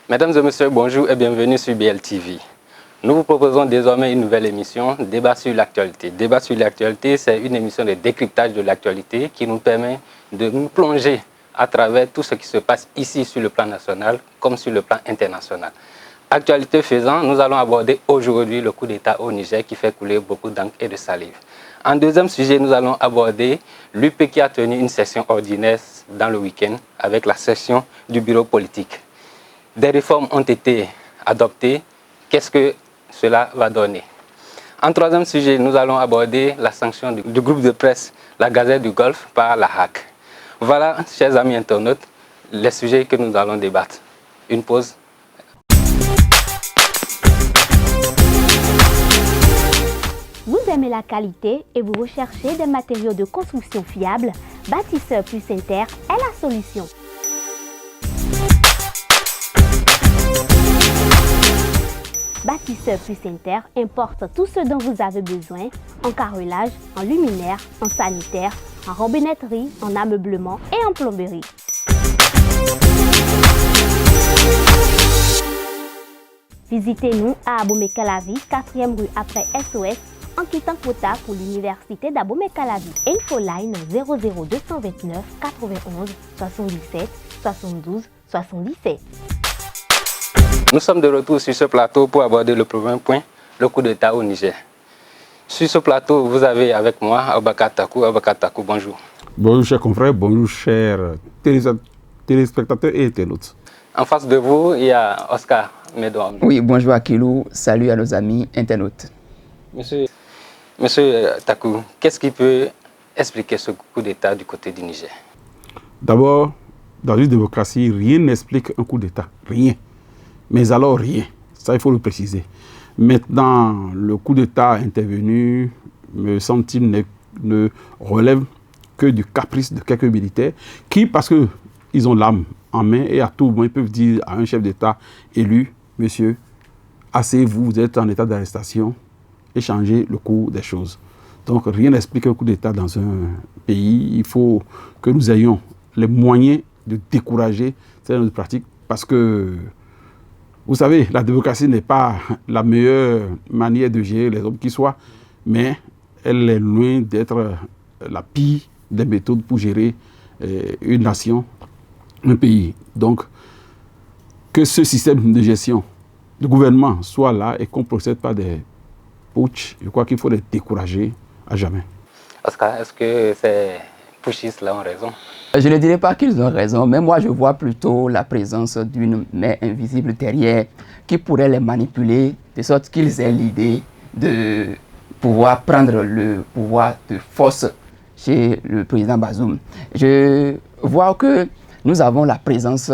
Mesdames et messieurs, bonjour et bienvenue sur BLTV. Nous vous proposons désormais une nouvelle émission, Débat sur l'actualité. Débat sur l'actualité, c'est une émission de décryptage de l'actualité qui nous permet de nous plonger à travers tout ce qui se passe ici sur le plan national comme sur le plan international. Actualité faisant, nous allons aborder aujourd'hui le coup d'État au Niger qui fait couler beaucoup d'encre et de salive. En deuxième sujet, nous allons aborder l'UP qui a tenu une session ordinaire dans le week-end avec la session du bureau politique. Des réformes ont été adoptées. Qu'est-ce que cela va donner? En troisième sujet, nous allons aborder la sanction du groupe de presse La Gazette du Golfe par la HAC. Voilà, chers amis internautes, les sujets que nous allons débattre. Une pause. Vous aimez la qualité et vous recherchez des matériaux de construction fiables? Bâtisseur Plus Inter est la solution. Bâtisseur Plus Inter importe tout ce dont vous avez besoin en carrelage, en luminaire, en sanitaire, en robinetterie, en ameublement et en plomberie. Visitez-nous à Abomey-Calavi, 4e rue après SOS, en quittant Kota pour l'université d'Abomey-Calavi. Infoline 00229 91 77 72 77. Nous sommes de retour sur ce plateau pour aborder le premier point, le coup d'État au Niger. Sur ce plateau, vous avez avec moi Aboubacar Takou. Aboubacar Takou, bonjour. Bonjour chers confrères, bonjour chers téléspectateurs et internautes. En face de vous, il y a Oscar Medouam. Oui, bonjour Akilou, salut à nos amis internautes. Monsieur Takou, qu'est-ce qui peut expliquer ce coup d'État du côté du Niger? D'abord, dans une démocratie, rien n'explique un coup d'État, rien. Mais alors rien, ça il faut le préciser. Maintenant, le coup d'État intervenu, me semble-t-il, ne relève que du caprice de quelques militaires qui, parce qu'ils ont l'âme en main et à tout moment, ils peuvent dire à un chef d'État élu, monsieur, asseyez-vous, vous êtes en état d'arrestation et changez le cours des choses. Donc rien n'explique un coup d'État dans un pays. Il faut que nous ayons les moyens de décourager cette pratique parce que vous savez, la démocratie n'est pas la meilleure manière de gérer les hommes qui soient, mais elle est loin d'être la pire des méthodes pour gérer une nation, un pays. Donc, que ce système de gestion, de gouvernement soit là et qu'on ne procède pas des putsch, je crois qu'il faut les décourager à jamais. Oscar, est-ce que ces putschistes-là ont raison? Je ne dirais pas qu'ils ont raison, mais moi je vois plutôt la présence d'une main invisible derrière qui pourrait les manipuler de sorte qu'ils aient l'idée de pouvoir prendre le pouvoir de force chez le président Bazoum. Je vois que nous avons la présence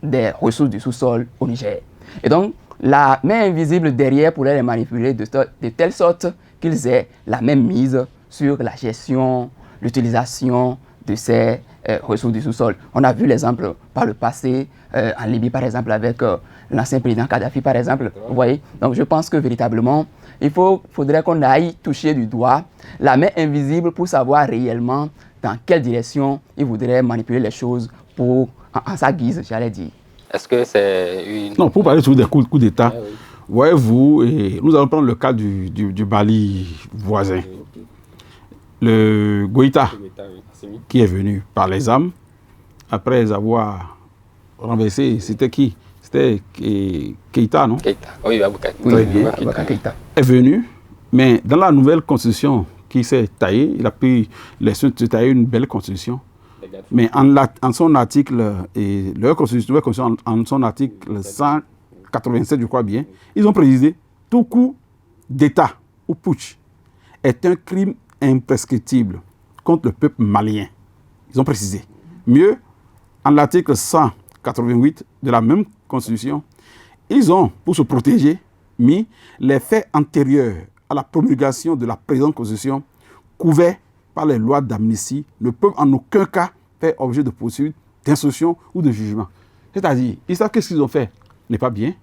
des ressources du sous-sol au Niger. Et donc, la main invisible derrière pourrait les manipuler de telle sorte qu'ils aient la même mise sur la gestion, l'utilisation de ces ressources du sous-sol. On a vu l'exemple par le passé, en Libye par exemple, avec l'ancien président Kadhafi par exemple. Vous voyez? Donc je pense que véritablement, il faudrait qu'on aille toucher du doigt la main invisible pour savoir réellement dans quelle direction il voudrait manipuler les choses pour, en sa guise, j'allais dire. Est-ce que c'est une... Non, pour parler toujours des coups d'État, voyez-vous, nous allons prendre le cas du Mali voisin. Le Goïta, qui est venu par les armes, après avoir renversé, c'était qui? C'était Keïta, non? Keïta, oui, Aboubacar. Oui, bien, Aboubacar Keïta. Est venu, mais dans la nouvelle constitution qui s'est taillée, il a pris les soins de tailler une belle constitution. Mais en son article, et leur constitution, en son article 187, je crois bien, ils ont précisé tout coup d'État ou putsch est un crime imprescriptible contre le peuple malien. Ils ont précisé. Mieux, en l'article 188 de la même constitution, ils ont, pour se protéger, mis les faits antérieurs à la promulgation de la présente constitution couverts par les lois d'amnistie ne peuvent en aucun cas faire objet de poursuite, d'instruction ou de jugement. C'est-à-dire, ils savent que ce qu'ils ont fait n'est pas bien.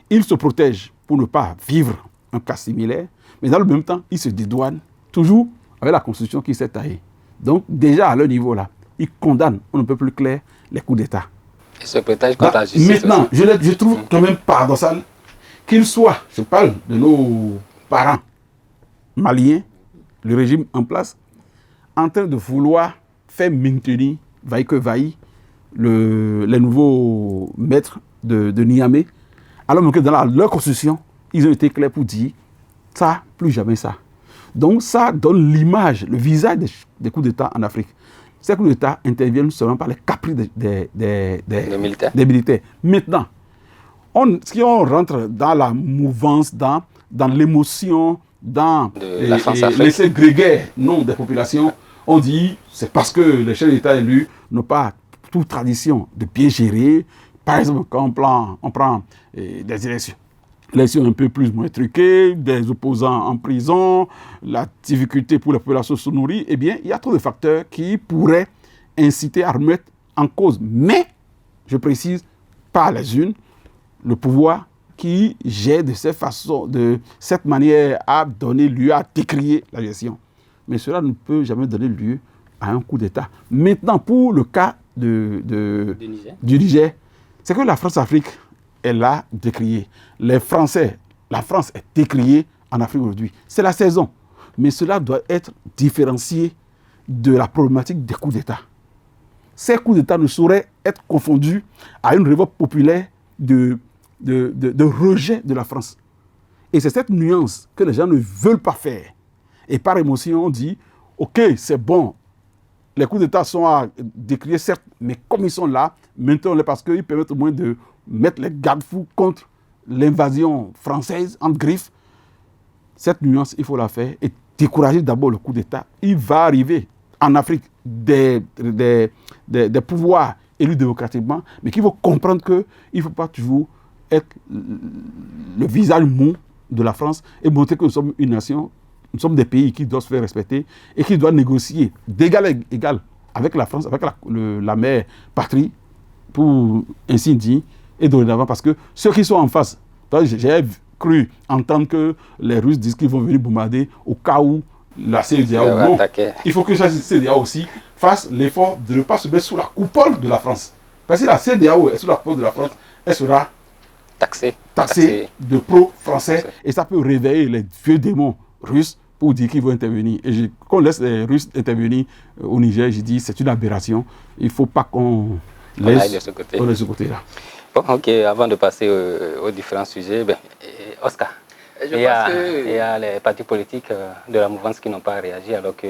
Ils se protègent pour ne pas vivre un cas similaire, mais dans le même temps, ils se dédouanent toujours avec la constitution qui s'est taillée. Donc, déjà à leur niveau là, ils condamnent, on ne peut plus clair, les coups d'État. Et ce prétexte contre la justice maintenant, aussi. je trouve quand même paradoxal qu'il soit, je parle de nos parents maliens, le régime en place, en train de vouloir faire maintenir, vaille que vaille, les nouveaux maîtres de Niamey, alors que dans leur constitution, ils ont été clairs pour dire ça, plus jamais ça. Donc ça donne l'image, le visage des coups d'État en Afrique. Ces coups d'État interviennent seulement par les caprices des militaires. Maintenant, si on rentre dans la mouvance, dans l'émotion, dans l'essai grégaire non des populations, on dit c'est parce que les chefs d'État élus n'ont pas toute tradition de bien gérer. Par exemple, quand on prend des élections un peu plus moins truquées, des opposants en prison, la difficulté pour la population de se nourrir, eh bien, il y a trop de facteurs qui pourraient inciter à remettre en cause. Mais, je précise, pas les unes, le pouvoir qui gère de cette manière à donner lieu à décrier la gestion. Mais cela ne peut jamais donner lieu à un coup d'État. Maintenant, pour le cas du Niger, c'est que la France-Afrique, elle a décrié. La France est décriée en Afrique aujourd'hui. C'est la saison. Mais cela doit être différencié de la problématique des coups d'État. Ces coups d'État ne sauraient être confondus à une révolte populaire de rejet de la France. Et c'est cette nuance que les gens ne veulent pas faire. Et par émotion, on dit, ok, c'est bon, les coups d'État sont à décrier, certes, mais comme ils sont là, maintenons-les parce qu'ils permettent au moins de mettre les garde-fous contre l'invasion française en griffes. Cette nuance, il faut la faire et décourager d'abord le coup d'État. Il va arriver en Afrique des pouvoirs élus démocratiquement, mais qu'il faut comprendre qu'il ne faut pas toujours être le visage mou de la France et montrer que nous sommes une nation, nous sommes des pays qui doivent se faire respecter et qui doivent négocier d'égal à égal avec la France, avec la mère patrie, pour ainsi dire, et dorénavant, parce que ceux qui sont en face, j'ai cru entendre que les Russes disent qu'ils vont venir bombarder au cas où la CEDEAO. Non, il faut que la CEDEAO aussi fasse l'effort de ne pas se mettre sous la coupole de la France. Parce que la CEDEAO est sous la coupole de la France, elle sera taxée de pro-français et ça peut réveiller les vieux démons russes pour dire qu'ils vont intervenir. Et qu'on laisse les Russes intervenir au Niger, j'ai dit c'est une aberration. Il ne faut pas qu'on laisse de ce côté-là. Bon, ok, avant de passer aux différents sujets, Oscar, il y a les partis politiques de la mouvance qui n'ont pas réagi alors que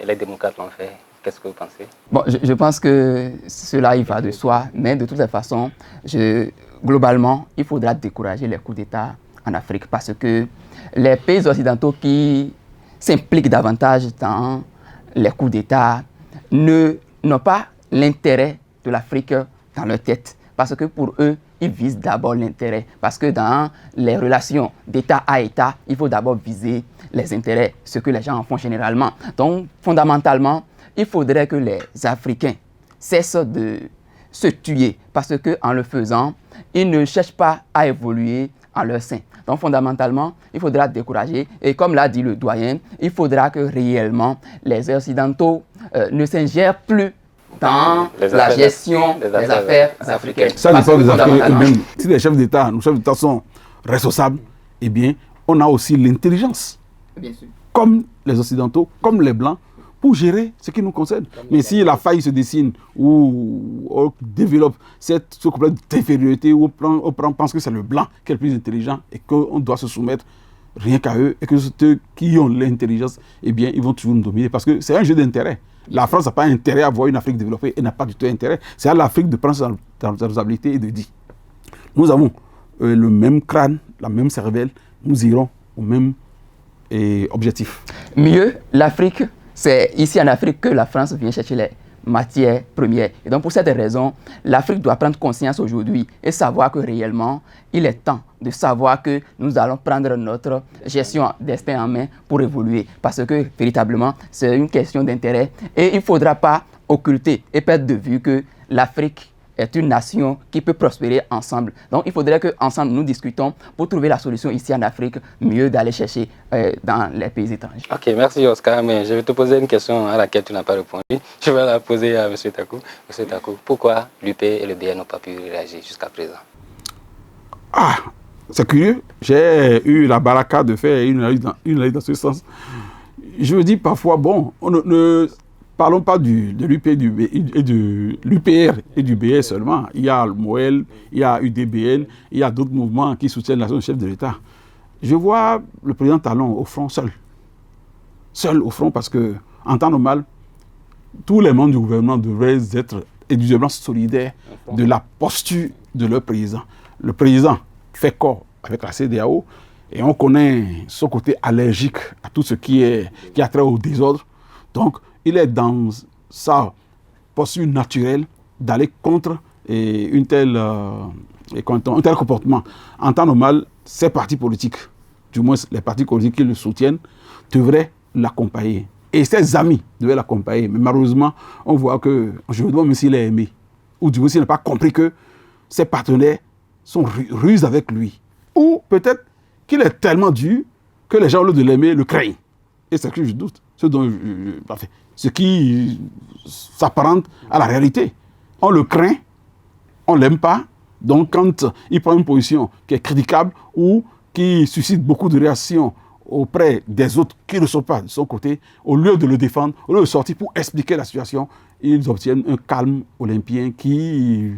les démocrates l'ont fait. Qu'est-ce que vous pensez? Bon, je pense que cela il va de soi, mais de toutes les façons, globalement, il faudra décourager les coups d'État en Afrique parce que les pays occidentaux qui s'impliquent davantage dans les coups d'État n'ont pas l'intérêt de l'Afrique dans leur tête. Parce que pour eux, ils visent d'abord l'intérêt. Parce que dans les relations d'État à État, il faut d'abord viser les intérêts, ce que les gens en font généralement. Donc, fondamentalement, il faudrait que les Africains cessent de se tuer. Parce qu'en le faisant, ils ne cherchent pas à évoluer en leur sein. Donc, fondamentalement, il faudra décourager. Et comme l'a dit le doyen, il faudra que réellement les Occidentaux ne s'ingèrent plus dans la gestion des affaires africaines. Ça dépend des Africains eux-mêmes. Si les chefs d'État, nos chefs d'État sont responsables, eh bien, on a aussi l'intelligence, comme les Occidentaux, comme les Blancs, pour gérer ce qui nous concerne. Mais si la faille se dessine ou on développe ce complexe d'infériorité où on pense que c'est le Blanc qui est le plus intelligent et qu'on doit se soumettre rien qu'à eux et que ceux qui ont l'intelligence, eh bien, ils vont toujours nous dominer parce que c'est un jeu d'intérêt. La France n'a pas intérêt à voir une Afrique développée, elle n'a pas du tout intérêt. C'est à l'Afrique de prendre sa responsabilité et de dire nous avons le même crâne, la même cervelle, nous irons au même objectif. Mieux, l'Afrique, c'est ici en Afrique que la France vient chercher les matières premières. Et donc pour cette raison, l'Afrique doit prendre conscience aujourd'hui et savoir que réellement, il est temps de savoir que nous allons prendre notre gestion destin en main pour évoluer. Parce que véritablement, c'est une question d'intérêt et il ne faudra pas occulter et perdre de vue que l'Afrique est une nation qui peut prospérer ensemble. Donc, il faudrait qu'ensemble, nous discutons pour trouver la solution ici en Afrique, mieux d'aller chercher dans les pays étrangers. Ok, merci Oscar, mais je vais te poser une question à laquelle tu n'as pas répondu. Je vais la poser à M. Takou. M. Takou, pourquoi l'UP et le BN n'ont pas pu réagir jusqu'à présent? Ah, c'est curieux. J'ai eu la baraka de faire une analyse dans ce sens. Je me dis parfois, bon, ne parlons pas de l'UP et de l'UPR et du BS seulement. Il y a le MOEL, il y a UDBN, il y a d'autres mouvements qui soutiennent l'action du chef de l'État. Je vois le président Talon au front seul. Seul au front parce que, en temps normal, tous les membres du gouvernement devraient être évidemment solidaires de la posture de leur président. Le président fait corps avec la CEDEAO et on connaît son côté allergique à tout ce qui a trait au désordre. Donc, il est dans sa posture naturelle d'aller contre un tel comportement. En temps normal, ces partis politiques, du moins les partis politiques qui le soutiennent, devraient l'accompagner. Et ses amis devaient l'accompagner. Mais malheureusement, on voit que, je me demande même s'il est aimé, ou du moins s'il n'a pas compris que ses partenaires sont ruses avec lui. Ou peut-être qu'il est tellement dur que les gens, au lieu de l'aimer, le craignent. Et c'est ce que je doute. Ce qui s'apparente à la réalité. On le craint, on ne l'aime pas. Donc quand il prend une position qui est critiquable ou qui suscite beaucoup de réactions auprès des autres qui ne sont pas de son côté, au lieu de le défendre, au lieu de sortir pour expliquer la situation, ils obtiennent un calme olympien qui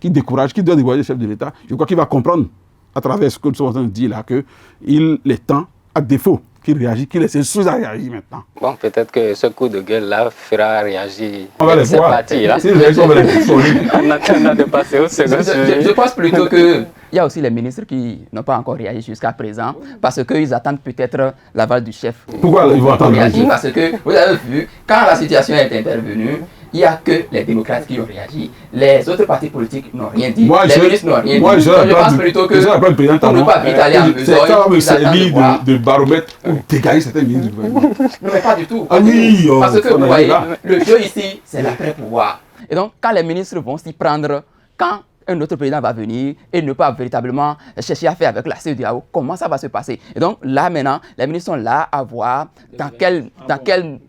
décourage, qui doit décourager le chef de l'État. Je crois qu'il va comprendre, à travers ce que nous sommes en train de dire là, qu'il est temps, à défaut qu'il réagisse, qu'il essaie de réagir maintenant. Bon, peut-être que ce coup de gueule-là fera réagir on va les ces voir. partis-là. On en attendant de passer au second sujet. Je pense plutôt qu'il y a aussi les ministres qui n'ont pas encore réagi jusqu'à présent parce qu'ils attendent peut-être l'aval du chef. Pourquoi ils vont attendre réagir? Parce que, vous avez vu, quand la situation est intervenue, il n'y a que les démocrates qui ont réagi. Les autres partis politiques n'ont rien dit. Les ministres n'ont rien dit. Je pense plutôt que pour ne pas vite aller en besogne, c'est servir de baromètre pour dégager certains ministres du gouvernement. Non, mais pas du tout. Ah oui, parce que vous voyez, le jeu ici, c'est l'après-pouvoir. Et donc, quand les ministres vont s'y prendre, quand un autre président va venir et ne pas véritablement chercher à faire avec la CEDEAO, comment ça va se passer? Et donc là maintenant, les ministres sont là à voir dans quelle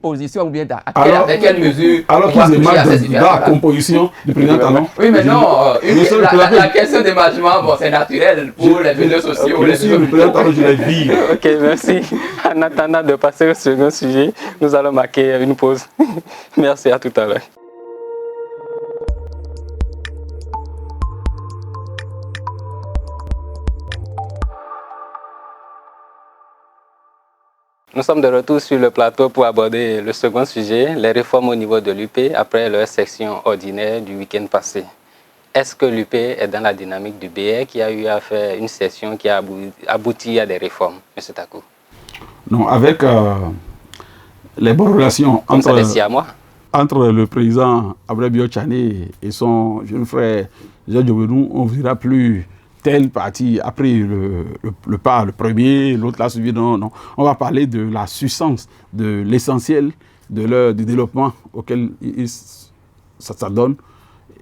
position ou bien avec quelle mesure alors qu'ils émargent dans la composition du président Talon. Oui, mais non, la question d'émargement, bon, c'est naturel pour les milieux sociaux. Le président Talon, je l'ai dit. Ok, merci. En attendant de passer au second sujet, nous allons marquer une pause. Merci, à tout à l'heure. Nous sommes de retour sur le plateau pour aborder le second sujet, les réformes au niveau de l'UP après leur section ordinaire du week-end passé. Est-ce que l'UP est dans la dynamique du BR qui a eu à faire une session qui a abouti à des réformes, M. Takou? Non, avec les bonnes relations entre le président Abré Biochane et son jeune frère Georges Jobenou, on ne verra plus tel parti a pris le pas, le premier, l'autre l'a suivi. Non. On va parler de la substance, de l'essentiel du développement auquel ça donne.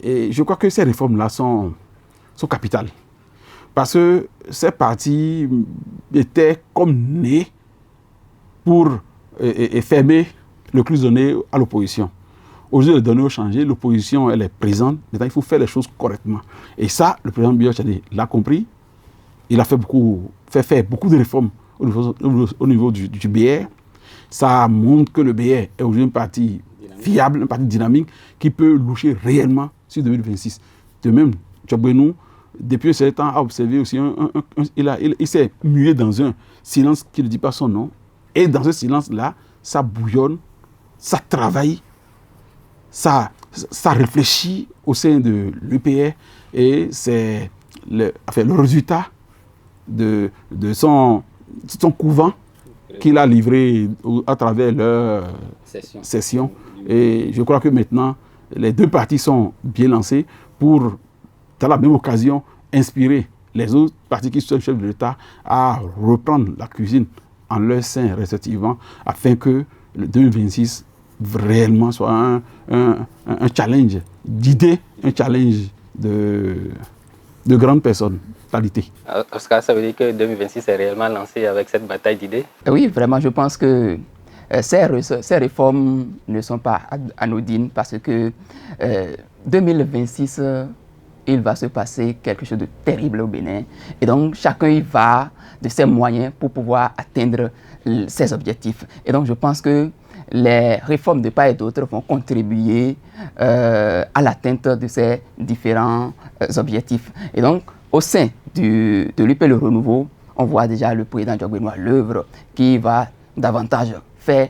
Et je crois que ces réformes-là sont capitales. Parce que ces partis étaient comme nés pour fermer le cloisonné à l'opposition. Aujourd'hui, les données ont changé, l'opposition, elle est présente. Maintenant, il faut faire les choses correctement. Et ça, le président Biochane l'a compris. Il a fait beaucoup de réformes au niveau du BR. Ça montre que le BR est aujourd'hui un parti fiable, un parti dynamique qui peut loucher réellement sur 2026. De même, Tchobrenou, depuis un certain temps, a observé aussi, il s'est mué dans un silence qui ne dit pas son nom. Et dans ce silence-là, ça bouillonne, ça travaille, ça réfléchit au sein de l'UPR et c'est le résultat de son couvent qu'il a livré à travers leur session. Et je crois que maintenant, les deux partis sont bien lancés pour, dans la même occasion, inspirer les autres partis qui sont chefs de l'État à reprendre la cuisine en leur sein respectivement afin que le 2026 réellement soit un challenge d'idées, un challenge de grandes personnalités. Oscar, ça veut dire que 2026 est réellement lancé avec cette bataille d'idées? Oui, vraiment, je pense que ces réformes ne sont pas anodines parce que 2026, il va se passer quelque chose de terrible au Bénin. Et donc, chacun y va de ses moyens pour pouvoir atteindre ses objectifs. Et donc, je pense que les réformes de part et d'autre vont contribuer à l'atteinte de ces différents objectifs. Et donc, au sein de l'UP Le Renouveau, on voit déjà le président Jacques Benoît l'œuvre qui va davantage faire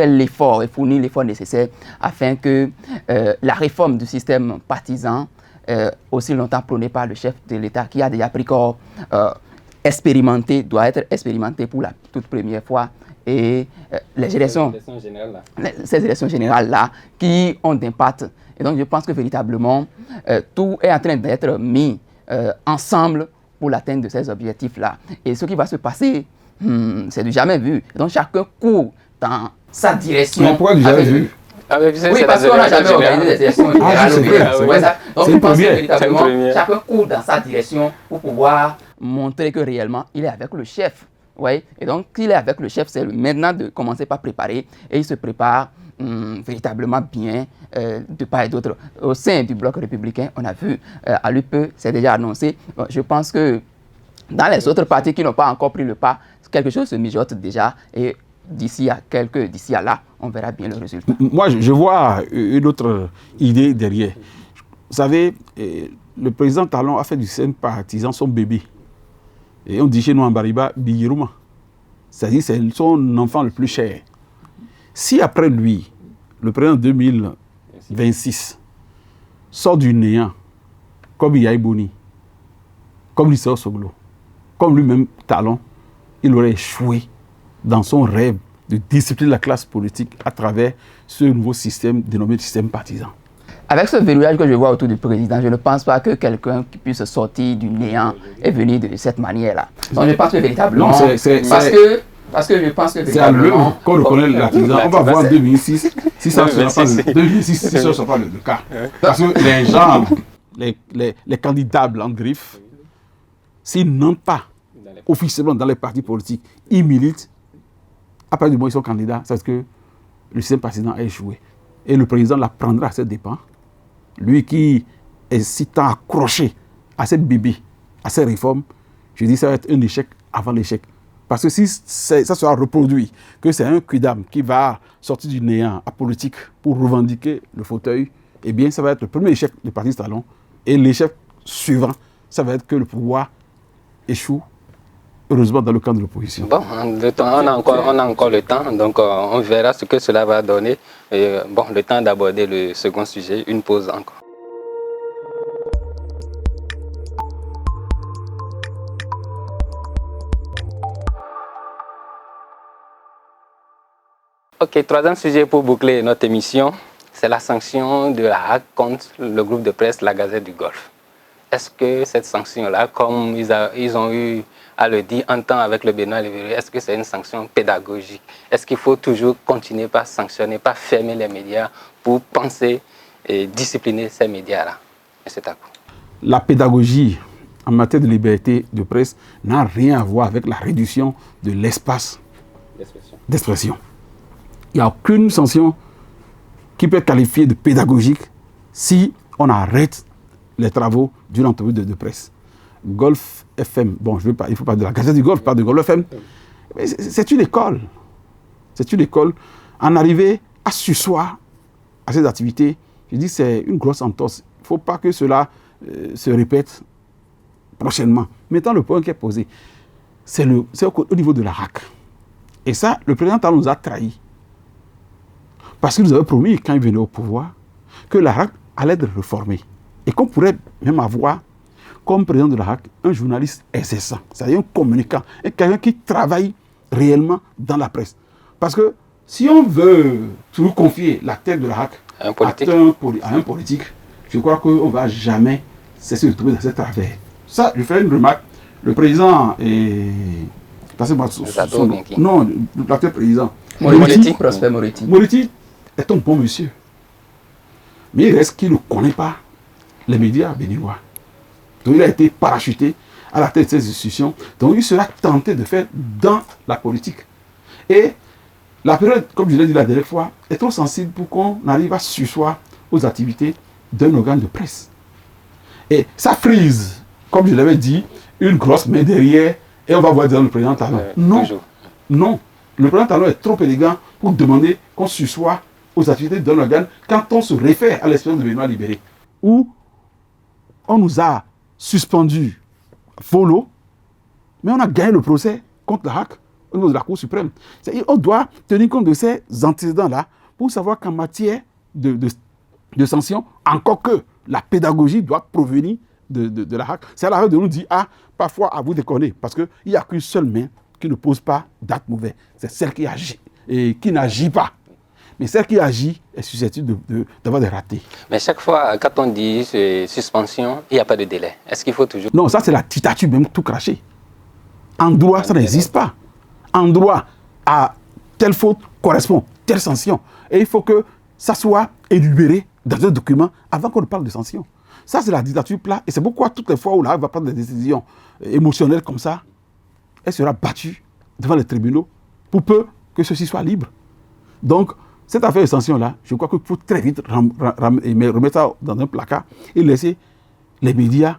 l'effort et fournir l'effort nécessaire afin que la réforme du système partisan, aussi longtemps prônée par le chef de l'État, qui a déjà pris corps, doit être expérimentée pour la toute première fois. Et ces élections générales-là qui ont d'impact. Et donc, je pense que véritablement, tout est en train d'être mis ensemble pour l'atteinte de ces objectifs-là. Et ce qui va se passer, c'est du jamais vu. Et donc, chacun court dans sa direction. Mais pourquoi du jamais vu? Oui, parce qu'on n'a jamais organisé des élections générales. Donc, je pense que véritablement, chacun court dans sa direction pour pouvoir montrer que réellement, il est avec le chef. Ouais. Et donc, s'il est avec le chef, c'est maintenant de commencer par préparer. Et il se prépare véritablement bien de part et d'autre. Au sein du bloc républicain, on a vu à l'UP, c'est déjà annoncé. Je pense que dans les autres partis qui n'ont pas encore pris le pas, quelque chose se mijote déjà. Et d'ici à là, on verra bien le résultat. Moi, je vois une autre idée derrière. Vous savez, le président Talon a fait du système partisan son bébé. Et on dit chez nous en Bariba, Biyirouma. C'est-à-dire c'est son enfant le plus cher. Si après lui, le président 2026 sort du néant, comme Yahi Boni, comme Lissao Soglo, comme lui-même Talon, il aurait échoué dans son rêve de discipliner la classe politique à travers ce nouveau système dénommé système partisan. Avec ce verrouillage que je vois autour du président, je ne pense pas que quelqu'un qui puisse sortir du néant est venu de cette manière-là. Donc je pense que véritablement, parce que je pense que c'est à l'œuvre qu'on reconnaît l'artisan. On va voir en 2006 si ça ne sera pas le cas. Parce que les gens, les candidats blancs griffes, s'ils n'entrent pas officiellement dans les partis politiques, ils militent, à partir du moment où ils sont candidats, c'est parce que le système partisan a échoué. Et le président la prendra à ses dépens. Lui qui est si tant accroché à cette bébé, à ces réformes, je dis que ça va être un échec avant l'échec. Parce que si ça sera reproduit, que c'est un quidam qui va sortir du néant à politique pour revendiquer le fauteuil, eh bien ça va être le premier échec du parti Talon. Et l'échec suivant, ça va être que le pouvoir échoue, heureusement dans le camp de l'opposition. Bon, on a encore le temps, donc on verra ce que cela va donner. Et, bon, le temps d'aborder le second sujet, une pause encore. Ok, troisième sujet pour boucler notre émission, c'est la sanction de la HAC contre le groupe de presse La Gazette du Golfe. Est-ce que cette sanction-là, comme ils ont eu à le dire en temps avec le Bénin, est-ce que c'est une sanction pédagogique? Est-ce qu'il faut toujours continuer par sanctionner, par fermer les médias pour penser et discipliner ces médias-là? La pédagogie en matière de liberté de presse n'a rien à voir avec la réduction de l'espace d'expression. Il n'y a aucune sanction qui peut être qualifiée de pédagogique si on arrête les travaux d'une entreprise de presse. Golf FM, bon, il ne faut pas de la Gazette du Golfe, pas de Golf FM. C'est une école. C'est une école. En arriver à sursoir à ces activités, je dis c'est une grosse entorse. Il ne faut pas que cela se répète prochainement. Maintenant, le point qui est posé, c'est au niveau de la HAC. Et ça, le président Talon nous a trahis. Parce qu'il nous avait promis, quand il venait au pouvoir, que la HAC allait être réformée. Et qu'on pourrait même avoir, comme président de la HAC, un journaliste exerçant, c'est-à-dire un communicant, et quelqu'un qui travaille réellement dans la presse. Parce que si on veut toujours confier la tête de la HAC à un politique, je crois qu'on ne va jamais cesser de trouver dans cet affaire. Ça, je fais une remarque. Le président Parce que Zato Benki. non, l'actuel président. Moretti, Prosper Moretti. Moretti est un bon monsieur. Mais il reste qu'il ne connaît pas les médias béninois. Donc il a été parachuté à la tête de ces institutions. Donc il sera tenté de faire dans la politique. Et la période, comme je l'ai dit la dernière fois, est trop sensible pour qu'on arrive à sursoir aux activités d'un organe de presse. Et ça frise, comme je l'avais dit, une grosse main derrière et on va voir dire le président Talon. Non, Toujours. non. Le président Talon est trop élégant pour demander qu'on sursoit aux activités d'un organe quand on se réfère à l'expérience de Benoît Libéré, où on nous a suspendu volo, mais on a gagné le procès contre la HAC au niveau de la Cour suprême. On doit tenir compte de ces antécédents-là pour savoir qu'en matière de sanctions, encore que la pédagogie doit provenir de la HAC. C'est à la HAC de nous dire, ah, parfois, à vous déconner, parce qu'il n'y a qu'une seule main qui ne pose pas d'acte mauvais. C'est celle qui agit et qui n'agit pas. Mais celle qui agit est susceptible d'avoir des ratés. Mais chaque fois, quand on dit suspension, il n'y a pas de délai. Est-ce qu'il faut toujours... Non, ça c'est la dictature même tout craché. En droit, ça n'existe pas. En droit, à telle faute correspond telle sanction. Et il faut que ça soit énuméré dans un document avant qu'on ne parle de sanction. Ça, c'est la dictature plate. Et c'est pourquoi toutes les fois où la HAC va prendre des décisions émotionnelles comme ça, elle sera battue devant les tribunaux pour peu que ceci soit libre. Donc, cette affaire de sanction-là, je crois qu'il faut très vite remettre ça dans un placard et laisser les médias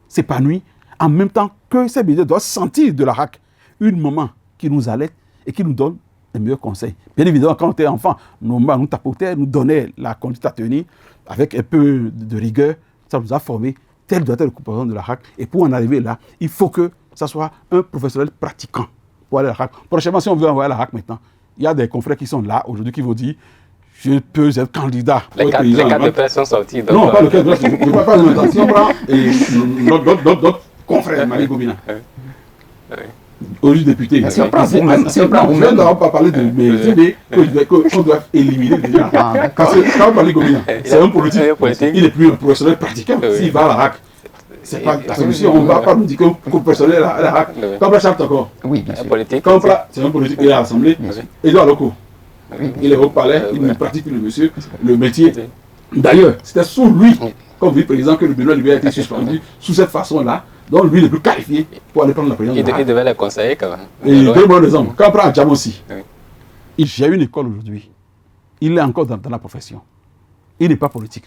s'épanouir en même temps que ces médias doivent sentir de la HAC une maman qui nous allait et qui nous donne les meilleurs conseils. Bien évidemment, quand on était enfant, nos mamans nous tapotaient, nous donnaient la conduite à tenir avec un peu de rigueur. Ça nous a formé. Tel doit être le comportement de la HAC. Et pour en arriver là, il faut que ça soit un professionnel pratiquant pour aller à la HAC. Prochainement, si on veut envoyer à la HAC maintenant, il y a des confrères qui sont là aujourd'hui qui vont dire je peux être candidat. Les quatre de presse sont sortis. Donc non, pas le cas de presse. Je ne parle pas de maintenant. Si on prend notre confrère, Marie Gomina, aujourd'hui député. Si on prend vous-même, Je ne dois pas parler de mes qu'on doit éliminer déjà. Parce que quand on parle de Gomina, c'est un politique. Il n'est plus un professionnel pratiquant. S'il va à la HAC, c'est pas la solution. On ne va pas nous dire qu'un personnel à la HAC. Quand on prend Charles encore, Oui, bien sûr. politique. quand on prend, c'est un politique, il est à l'Assemblée. Edouard Loko, il est au palais, il pratique le monsieur, le métier. D'ailleurs, c'était sous lui, comme vice-président, que le Benoît Libéré a été suspendu sous cette façon-là. Donc lui, il est plus qualifié pour aller prendre la présidence. Il devait les conseiller quand même. Et deux bons exemples. Quand on prend Djamossi, j'ai une école aujourd'hui. Il est encore dans la profession. Il n'est pas politique.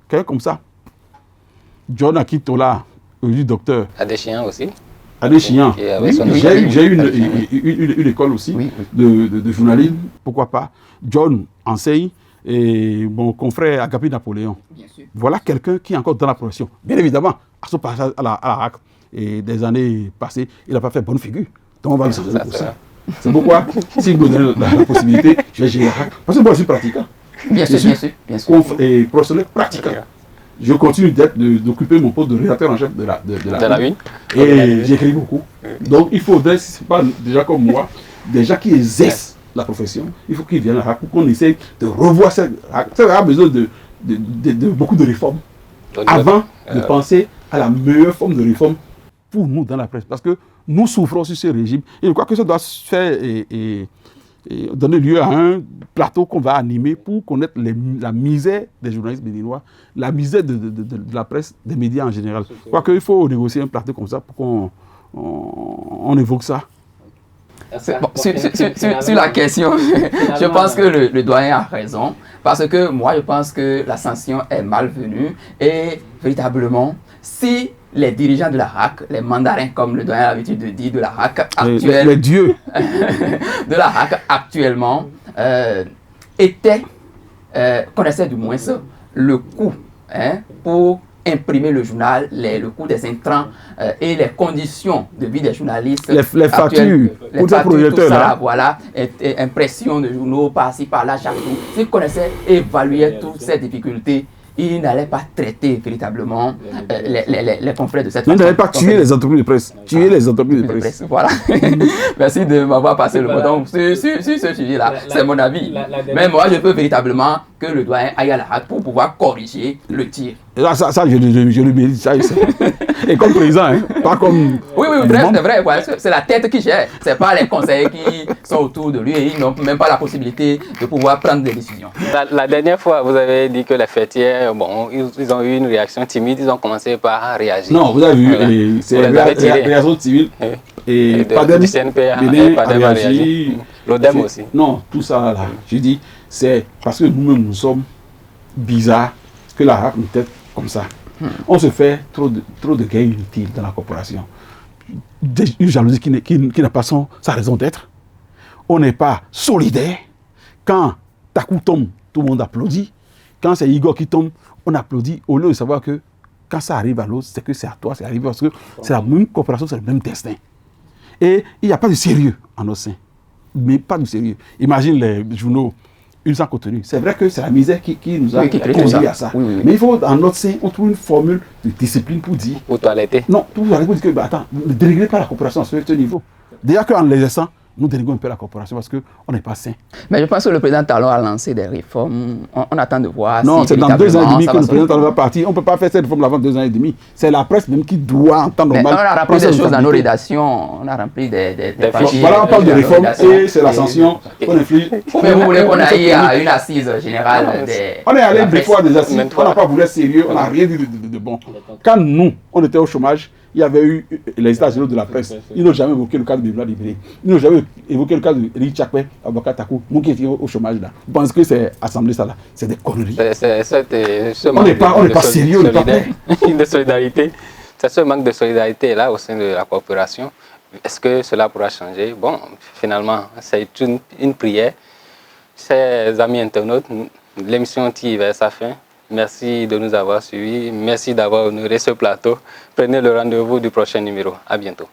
Quelqu'un comme ça. John Akintola, aujourd'hui docteur. Adéchian aussi. Adéchian. J'ai eu une école aussi de journalisme. Pourquoi pas. John enseigne. Et mon confrère Agapi Napoléon. Bien sûr. Voilà quelqu'un qui est encore dans la profession. Bien évidemment, à son passage à la HAC et des années passées, il n'a pas fait bonne figure. Donc on va le sanctionner pour ça. C'est pourquoi, si vous me donnez la possibilité, je vais gérer la HAC. Parce que moi je suis pratiquant. Bien sûr, bien sûr. Et professionnel pratiquant. Je continue d'occuper mon poste de rédacteur en chef de la Une. Et j'écris beaucoup. Donc il faudrait, si ce n'est pas déjà comme moi, des gens qui exercent la profession, il faut qu'ils viennent à la HAC pour qu'on essaye de revoir cette HAC. Ça a besoin de beaucoup de réformes avant de penser à la meilleure forme de réforme pour nous dans la presse. Parce que nous souffrons sur ce régime. Et je crois que ça doit se faire et donner lieu à un plateau qu'on va animer pour connaître la misère des journalistes béninois, la misère de la presse, des médias en général. Je crois qu'il faut négocier un plateau comme ça pour qu'on évoque ça. Bon, sur la question, je pense que le doyen a raison, parce que moi je pense que la sanction est malvenue et véritablement, si les dirigeants de la HAC, les mandarins comme le doyen a l'habitude de dire de la HAC actuelle, les dieux de la HAC actuellement connaissaient du moins le coût pour imprimer le journal, le coût des intrants et les conditions de vie des journalistes. Les factures, tout ça, voilà, et impression de journaux par-ci, par-là, chaque jour. S'ils connaissaient et évaluaient toutes ces difficultés, ils n'allaient pas traiter véritablement les confrères de cette façon. Ils n'allaient pas tuer les entreprises de presse. Tuer les entreprises de presse. Voilà. Merci de m'avoir passé le bouton sur ce sujet-là. C'est mon avis. Mais moi, je veux véritablement que le doyen aille à la HAC pour pouvoir corriger le tir. Là, ça je le mérite, ça, je sais. Et comme président, hein, pas comme... Oui, c'est vrai, quoi. C'est la tête qui gère. Ce n'est pas les conseillers qui sont autour de lui et ils n'ont même pas la possibilité de pouvoir prendre des décisions. La dernière fois, vous avez dit que les fêtiers, bon, ils ont eu une réaction timide, ils ont commencé par réagir. Non, vous avez vu, voilà. c'est la réaction civile. Et du CNPA, a réagi. L'ODEM aussi. Non, tout ça, là, je dis, c'est parce que nous-mêmes, nous sommes bizarres que la RAC nous traite comme ça. On se fait trop de gains inutiles dans la corporation. Une jalousie qui n'a pas sa raison d'être. On n'est pas solidaire. Quand Takou tombe, tout le monde applaudit. Quand c'est Igor qui tombe, on applaudit au lieu de savoir que quand ça arrive à l'autre, c'est que c'est à toi, c'est arrivé parce que c'est la même corporation, c'est le même destin. Et il n'y a pas de sérieux en nos seins. Mais pas de sérieux. Imagine les journaux, une sans contenu. C'est vrai que c'est la misère qui nous a conduit à ça. Oui. Mais il faut, en notre sein, on trouve une formule de discipline pour dire... Pour toiletter. Non, pour dire que, bah, attends, ne déréglez pas la corporation à ce niveau. Déjà qu'en l'exerçant, nous déléguons un peu la corporation parce qu'on n'est pas sain. Mais je pense que le président Talon a lancé des réformes. On attend de voir. Non, si c'est dans 2 ans et demi que le président Talon va partir. partir. On ne peut pas faire cette réforme avant 2 ans et demi. C'est la presse même qui doit, en temps normal... On a rempli des choses dans nos rédactions. On a rempli des papiers. Voilà, on parle de réforme et c'est la sanction qu'on inflige. Mais vous voulez qu'on aille à une assise générale des... On est allé des fois des assises, on n'a pas voulu être sérieux, on n'a rien dit de bon. Quand nous, on était au chômage, il y avait eu les états généraux de la presse. Ils n'ont jamais évoqué le cas de Bébla Libéré. Ils n'ont jamais évoqué le cas de Eri Chakwe, Aboka Takou, nous qui étions au chômage là. Vous pensez que c'est assemblée ça là? C'est des conneries. On n'est pas sérieux, on n'est pas prêt. De solidarité. C'est ce manque de solidarité là au sein de la corporation. Est-ce que cela pourra changer? Bon, finalement, c'est une prière. Chers amis internautes, l'émission tire vers sa fin. Merci de nous avoir suivis. Merci d'avoir honoré ce plateau. Prenez le rendez-vous du prochain numéro. À bientôt.